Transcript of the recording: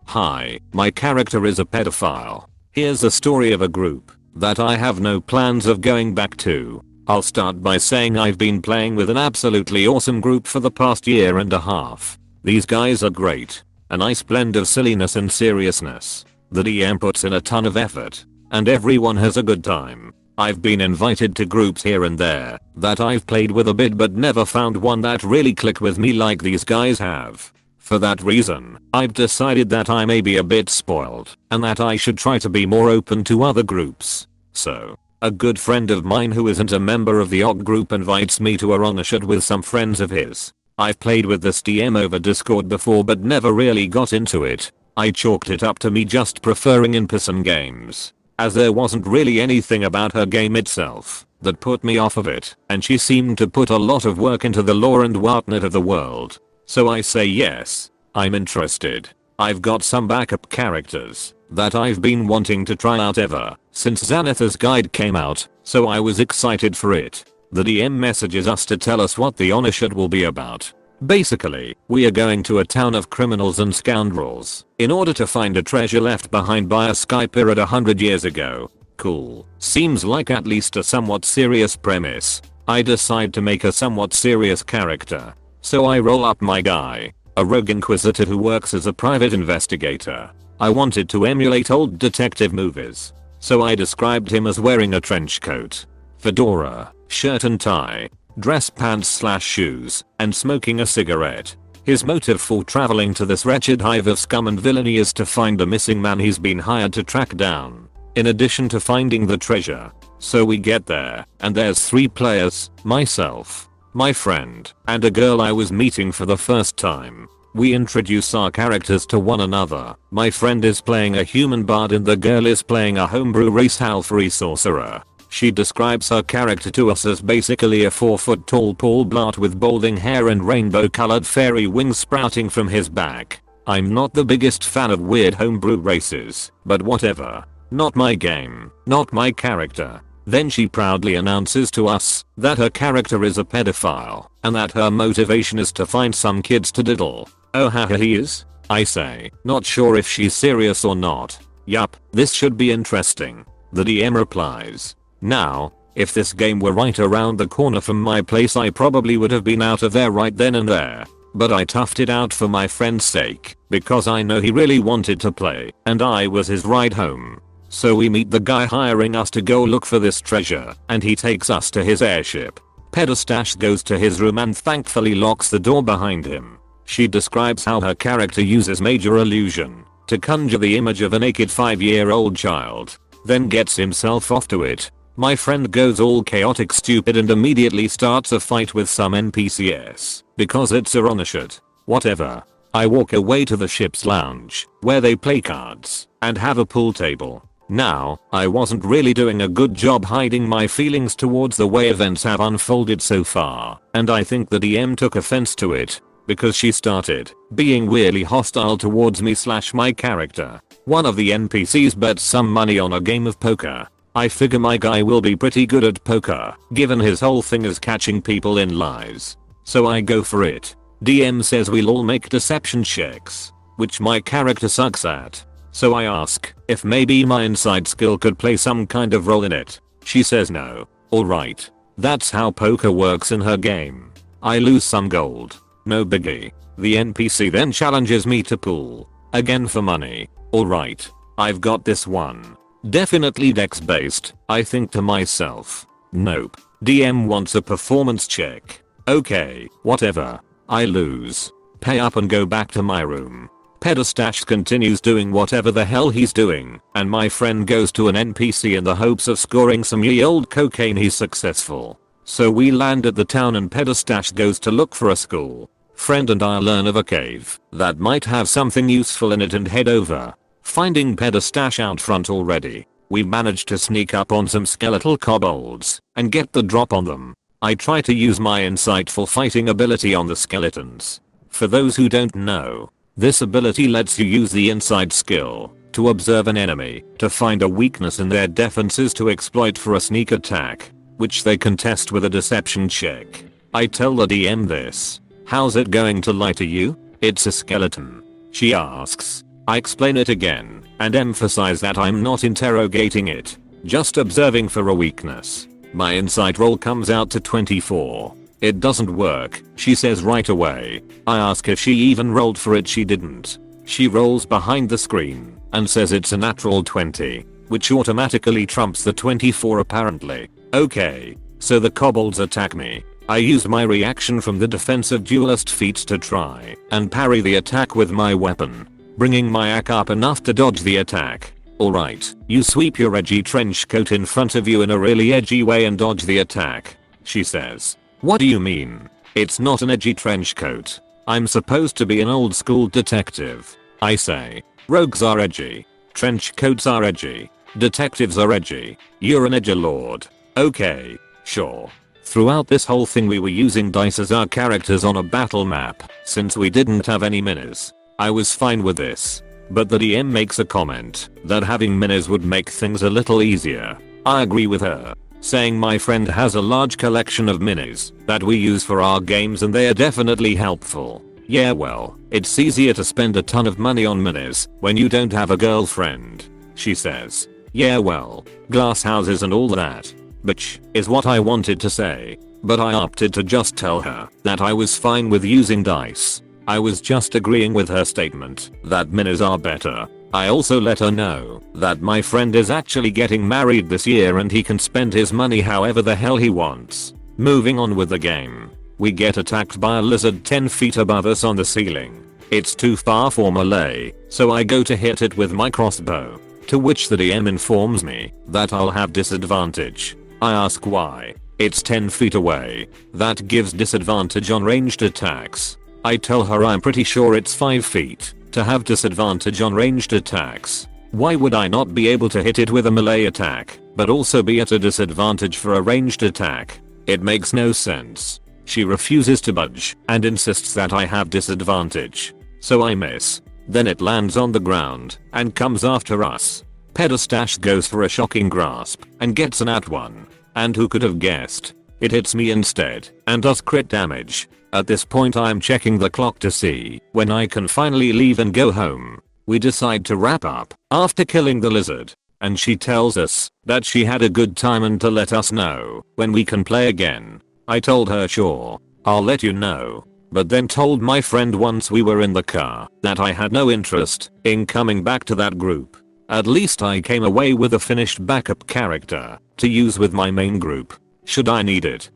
Hi, my character is a pedophile. Here's a story of a group that I have no plans of going back to. I'll start by saying I've been playing with an absolutely awesome group for the past year and a half. These guys are great. A nice blend of silliness and seriousness. The DM puts in a ton of effort. And everyone has a good time. I've been invited to groups here and there that I've played with a bit but never found one that really clicked with me like these guys have. For that reason, I've decided that I may be a bit spoiled and that I should try to be more open to other groups. So, a good friend of mine who isn't a member of the OG group invites me to a runnershot with some friends of his. I've played with this DM over Discord before but never really got into it. I chalked it up to me just preferring in-person games, as there wasn't really anything about her game itself that put me off of it, and she seemed to put a lot of work into the lore and whatnot of the world. So I say yes, I'm interested. I've got some backup characters that I've been wanting to try out ever since Xanathar's guide came out, so I was excited for it. The DM messages us to tell us what the honor shot will be about. Basically, we are going to a town of criminals and scoundrels in order to find a treasure left behind by a sky pirate 100 years ago. Cool. Seems like at least a somewhat serious premise. I decide to make a somewhat serious character. So I roll up my guy, a rogue inquisitor who works as a private investigator. I wanted to emulate old detective movies, so I described him as wearing a trench coat, fedora, shirt and tie, dress pants/shoes, and smoking a cigarette. His motive for traveling to this wretched hive of scum and villainy is to find the missing man he's been hired to track down, in addition to finding the treasure. So we get there, and there's 3 players, myself, my friend, and a girl I was meeting for the first time. We introduce our characters to one another. My friend is playing a human bard and the girl is playing a homebrew race halfree sorcerer. She describes her character to us as basically a 4-foot tall Paul Blart with balding hair and rainbow colored fairy wings sprouting from his back. I'm not the biggest fan of weird homebrew races, but whatever. Not my game, not my character. Then she proudly announces to us that her character is a pedophile and that her motivation is to find some kids to diddle. Oh haha he is? I say, not sure if she's serious or not. Yup, this should be interesting. The DM replies, now, if this game were right around the corner from my place I probably would have been out of there right then and there. But I toughed it out for my friend's sake, because I know he really wanted to play, and I was his ride home. So we meet the guy hiring us to go look for this treasure, and he takes us to his airship. Pedostash goes to his room and thankfully locks the door behind him. She describes how her character uses major illusion to conjure the image of a naked 5-year-old child, then gets himself off to it. My friend goes all chaotic stupid and immediately starts a fight with some NPCs because it's a runnershot. Whatever. I walk away to the ship's lounge where they play cards and have a pool table. Now, I wasn't really doing a good job hiding my feelings towards the way events have unfolded so far, and I think the DM took offense to it, because she started being weirdly hostile towards me/my character. One of the NPCs bets some money on a game of poker. I figure my guy will be pretty good at poker, given his whole thing is catching people in lies. So I go for it. DM says we'll all make deception checks, which my character sucks at. So I ask if maybe my inside skill could play some kind of role in it. She says no. Alright. That's how poker works in her game. I lose some gold. No biggie. The NPC then challenges me to pool. Again for money. Alright. I've got this one. Definitely dex based, I think to myself. Nope. DM wants a performance check. Okay, whatever. I lose. Pay up and go back to my room. Pedostash continues doing whatever the hell he's doing, and my friend goes to an NPC in the hopes of scoring some ye old cocaine. He's successful. So we land at the town and Pedostash goes to look for a school. Friend and I learn of a cave that might have something useful in it and head over. Finding Pedostash out front already, we manage to sneak up on some skeletal kobolds and get the drop on them. I try to use my insightful fighting ability on the skeletons. For those who don't know, this ability lets you use the inside skill to observe an enemy, to find a weakness in their defenses to exploit for a sneak attack, which they contest with a deception check. I tell the DM this. How's it going to lie to you? It's a skeleton. She asks. I explain it again and emphasize that I'm not interrogating it, just observing for a weakness. My insight roll comes out to 24. It doesn't work, she says right away. I ask if she even rolled for it, she didn't. She rolls behind the screen and says it's a natural 20, which automatically trumps the 24 apparently. Okay, so the kobolds attack me. I use my reaction from the defensive duelist feat to try and parry the attack with my weapon, bringing my AK up enough to dodge the attack. Alright, you sweep your edgy trench coat in front of you in a really edgy way and dodge the attack, she says. What do you mean? It's not an edgy trench coat. I'm supposed to be an old school detective. I say. Rogues are edgy. Trench coats are edgy. Detectives are edgy. You're an edgelord. Okay, sure. Throughout this whole thing we were using dice as our characters on a battle map, since we didn't have any minis. I was fine with this. But the DM makes a comment that having minis would make things a little easier. I agree with her, saying my friend has a large collection of minis that we use for our games and they are definitely helpful. Yeah, well, it's easier to spend a ton of money on minis when you don't have a girlfriend, she says. Yeah, well, glass houses and all that. Bitch, is what I wanted to say, but I opted to just tell her that I was fine with using dice. I was just agreeing with her statement that minis are better. I also let her know that my friend is actually getting married this year and he can spend his money however the hell he wants. Moving on with the game. We get attacked by a lizard 10 feet above us on the ceiling. It's too far for melee, so I go to hit it with my crossbow, to which the DM informs me that I'll have disadvantage. I ask why. It's 10 feet away. That gives disadvantage on ranged attacks. I tell her I'm pretty sure it's 5 feet to have disadvantage on ranged attacks. Why would I not be able to hit it with a melee attack, but also be at a disadvantage for a ranged attack? It makes no sense. She refuses to budge and insists that I have disadvantage. So I miss. Then it lands on the ground and comes after us. Pedostash goes for a shocking grasp and gets an at 1. And who could have guessed? It hits me instead and does crit damage. At this point I'm checking the clock to see when I can finally leave and go home. We decide to wrap up after killing the lizard, and she tells us that she had a good time and to let us know when we can play again. I told her sure, I'll let you know, but then told my friend once we were in the car that I had no interest in coming back to that group. At least I came away with a finished backup character to use with my main group, should I need it.